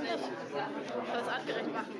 nicht. Ich soll es artgerecht machen.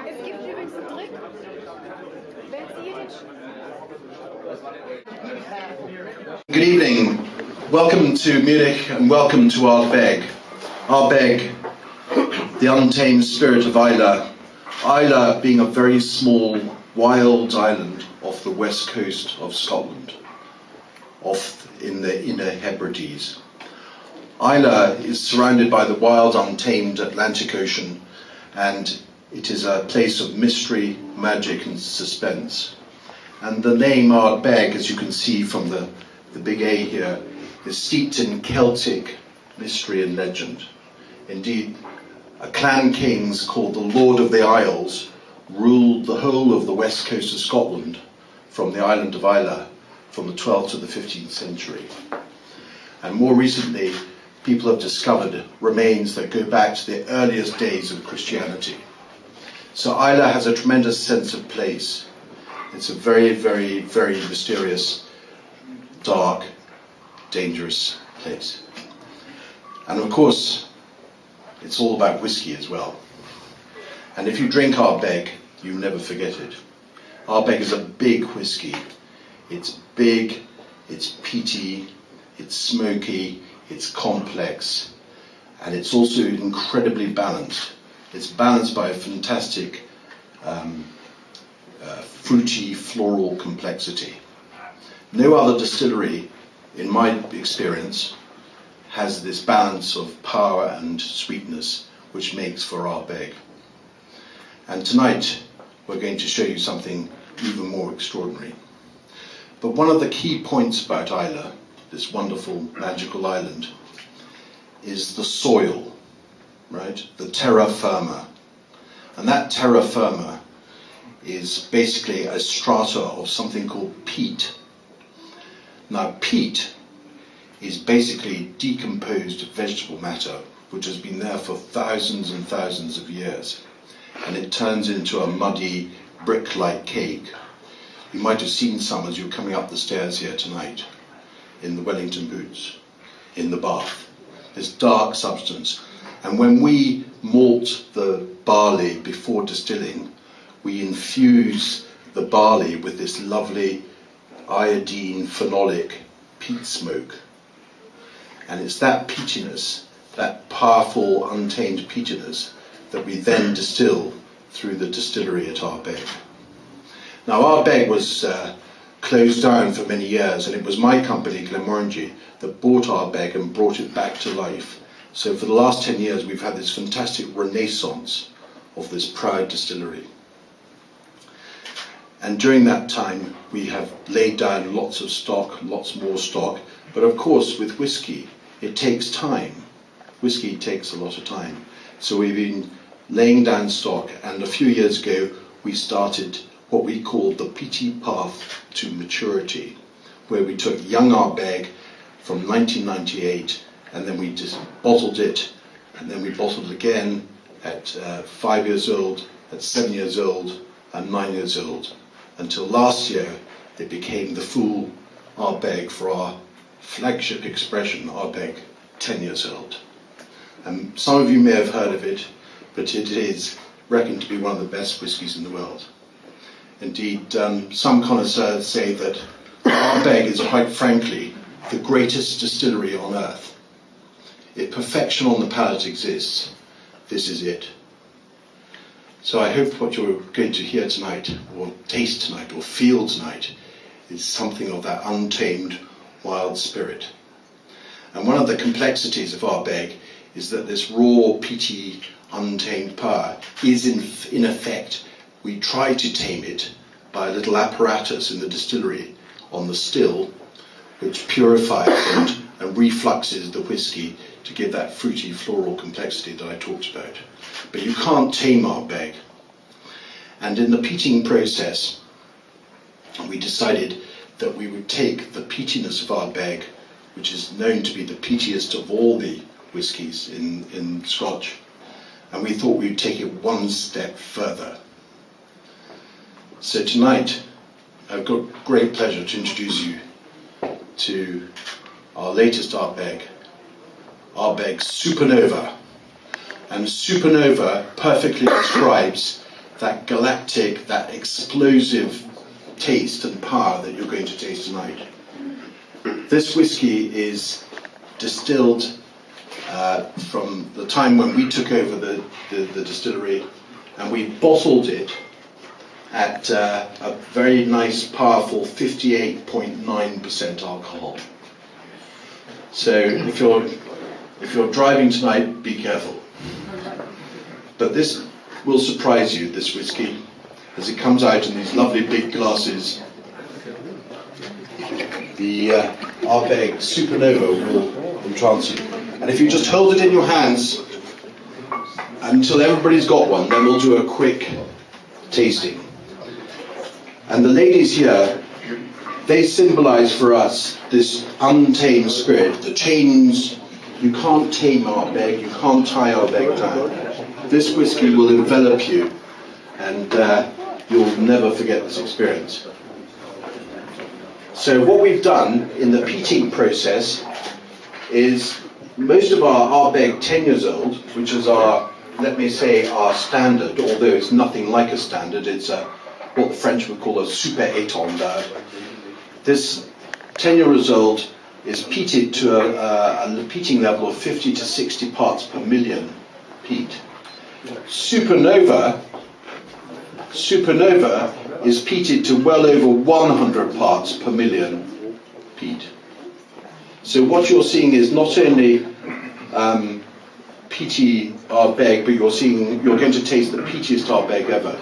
Es gibt übrigens einen Trick, wenn Sie den... Good evening. Welcome to Munich and welcome to Ardbeg. Ardbeg, the untamed spirit of Islay. Islay being a very small, wild island off the west coast of Scotland, off in the Inner Hebrides. Islay is surrounded by the wild, untamed Atlantic Ocean, and it is a place of mystery, magic and suspense. And the name Ardbeg, as you can see from the big A here, is steeped in Celtic mystery and legend. Indeed, a clan kings called the Lord of the Isles ruled the whole of the west coast of Scotland from the island of Islay from the 12th to the 15th century. And more recently, people have discovered remains that go back to the earliest days of Christianity. So Islay has a tremendous sense of place. It's a very, very, very mysterious, dark, dangerous place. And of course, it's all about whiskey as well. And if you drink Ardbeg, you never forget it. Ardbeg is a big whiskey. It's big, it's peaty, it's smoky, it's complex, and it's also incredibly balanced. It's balanced by a fantastic fruity, floral complexity. No other distillery, in my experience, has this balance of power and sweetness which makes for Ardbeg. And tonight we're going to show you something even more extraordinary. But one of the key points about Islay, this wonderful magical island, is the soil, right? The terra firma. And that terra firma is basically a strata of something called peat. Now peat is basically decomposed vegetable matter which has been there for thousands and thousands of years, and it turns into a muddy brick-like cake. You might have seen some as you're coming up the stairs here tonight, in the Wellington boots, in the bath. This dark substance. And when we malt the barley before distilling, we infuse the barley with this lovely iodine phenolic peat smoke. And it's that peatiness, that powerful untamed peatiness, that we then distill through the distillery at Ardbeg. Now Ardbeg was closed down for many years, and it was my company, Glenmorangie, that bought Ardbeg and brought it back to life. So for the last 10 years we've had this fantastic renaissance of this proud distillery. And during that time we have laid down lots of stock, lots more stock, but of course with whiskey it takes time. Whiskey takes a lot of time. So we've been laying down stock, and a few years ago we started what we called the peaty path to maturity, where we took young Ardbeg from 1998 and then we just bottled it, and then we bottled it again at 5 years old, at 7 years old and 9 years old, until last year it became the full Ardbeg for our flagship expression, Ardbeg 10 years old. And some of you may have heard of it, but it is reckoned to be one of the best whiskies in the world. Indeed, some connoisseurs say that Ardbeg is quite frankly the greatest distillery on earth. If perfection on the palate exists, this is it. So I hope what you're going to hear tonight, or taste tonight, or feel tonight, is something of that untamed wild spirit. And one of the complexities of Ardbeg is that this raw, peaty, untamed power is in effect, we try to tame it by a little apparatus in the distillery on the still, which purifies and refluxes the whiskey to give that fruity floral complexity that I talked about. But you can't tame Ardbeg. And in the peating process, we decided that we would take the peatiness of Ardbeg, which is known to be the peatiest of all the whiskies in Scotch, and we thought we'd take it one step further. So tonight, I've got great pleasure to introduce you to our latest Ardbeg, Ardbeg Supernova. And Supernova perfectly describes that galactic, that explosive taste and power that you're going to taste tonight. This whiskey is distilled from the time when we took over the distillery, and we bottled it at a very nice, powerful 58.9% alcohol. So if you're driving tonight, be careful. But this will surprise you, this whiskey, as it comes out in these lovely big glasses. The Ardbeg Supernova will entrance you. And if you just hold it in your hands until everybody's got one, then we'll do a quick tasting. And the ladies here, they symbolize for us this untamed spirit. The chains, you can't tame Ardbeg, you can't tie Ardbeg down. This whiskey will envelop you, and you'll never forget this experience. So what we've done in the peating process is most of our Ardbeg 10 years old, which is our, let me say, our standard, although it's nothing like a standard, it's what the French would call a super étendard. This 10 years old is peated to a peating level of 50 to 60 parts per million peat. Supernova is peated to well over 100 parts per million peat. So what you're seeing is not only peaty Ardbeg, but you're going to taste the peatiest Ardbeg ever.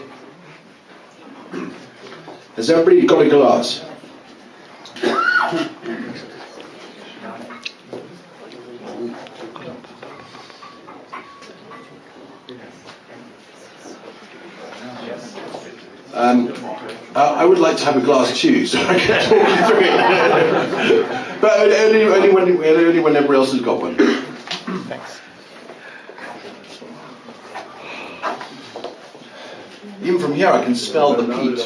Has everybody got a glass? I would like to have a glass too, so I can talk you through it. But only when everybody else has got one. Thanks. Even from here I can smell the peat,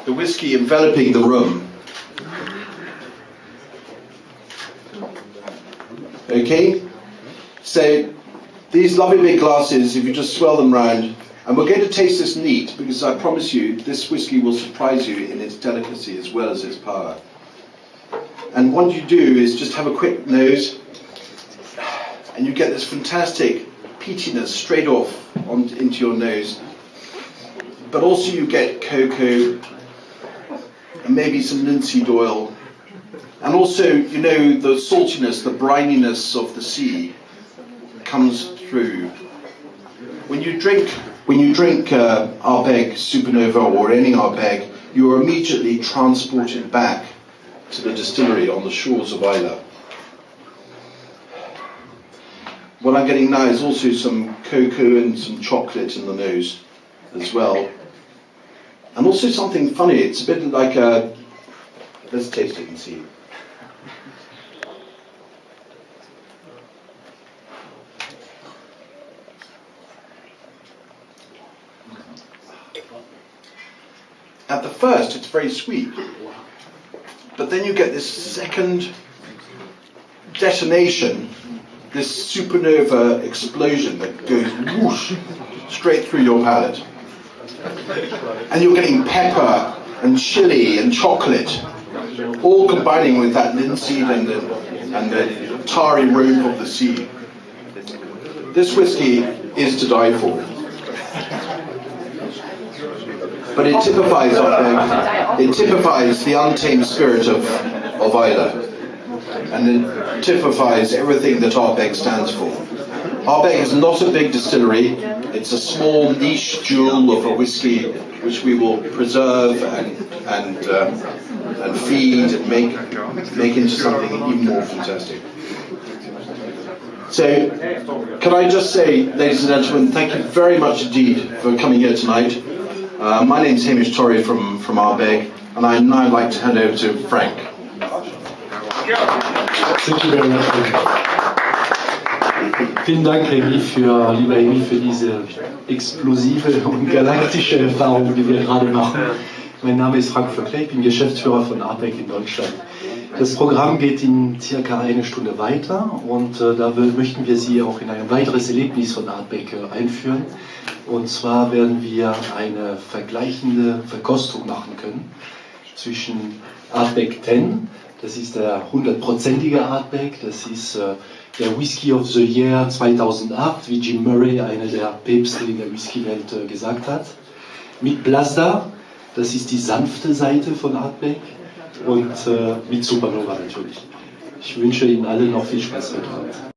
the whiskey enveloping the room. Okay? So these lovely big glasses, if you just swirl them round, and we're going to taste this neat, because I promise you, this whiskey will surprise you in its delicacy as well as its power. And what you do is just have a quick nose, and you get this fantastic peatiness straight off into your nose. But also you get cocoa, and maybe some linseed oil, and also, you know, the saltiness, the brininess of the sea comes through. When you drink Ardbeg Supernova or any Ardbeg, you are immediately transported back to the distillery on the shores of Islay. What I'm getting now is also some cocoa and some chocolate in the nose as well. And also something funny, it's a bit like a... Let's taste it and see. At the first, it's very sweet, but then you get this second detonation, this supernova explosion that goes whoosh straight through your palate. And you're getting pepper and chili and chocolate, all combining with that linseed and the tarry rope of the sea. This whiskey is to die for. But it typifies the untamed spirit of Islay, and it typifies everything that Ardbeg stands for. Ardbeg is not a big distillery, it's a small niche jewel of a whiskey which we will preserve and feed and make into something even more fantastic. So, can I just say, ladies and gentlemen, thank you very much indeed for coming here tonight. My name is Hamish Torrey from Ardbeg, and I'd now like to hand over to Frank. Thank you very much. Vielen Dank, lieber Remy, für diese explosive und galaktische Erfahrung, die wir gerade machen. Mein Name ist Frank Vöckler, ich bin Geschäftsführer von Ardbeg in Deutschland. Das Programm geht in circa eine Stunde weiter und da möchten wir Sie auch in ein weiteres Erlebnis von Ardbeg einführen. Und zwar werden wir eine vergleichende Verkostung machen können zwischen Ardbeg 10, das ist der 100%ige Ardbeg, das ist der Whisky of the Year 2008, wie Jim Murray, einer der Päpste in der Whiskywelt, gesagt hat, mit Blasda, das ist die sanfte Seite von Ardbeg, und mit Supernova natürlich. Ich wünsche Ihnen allen noch viel Spaß heute Abend.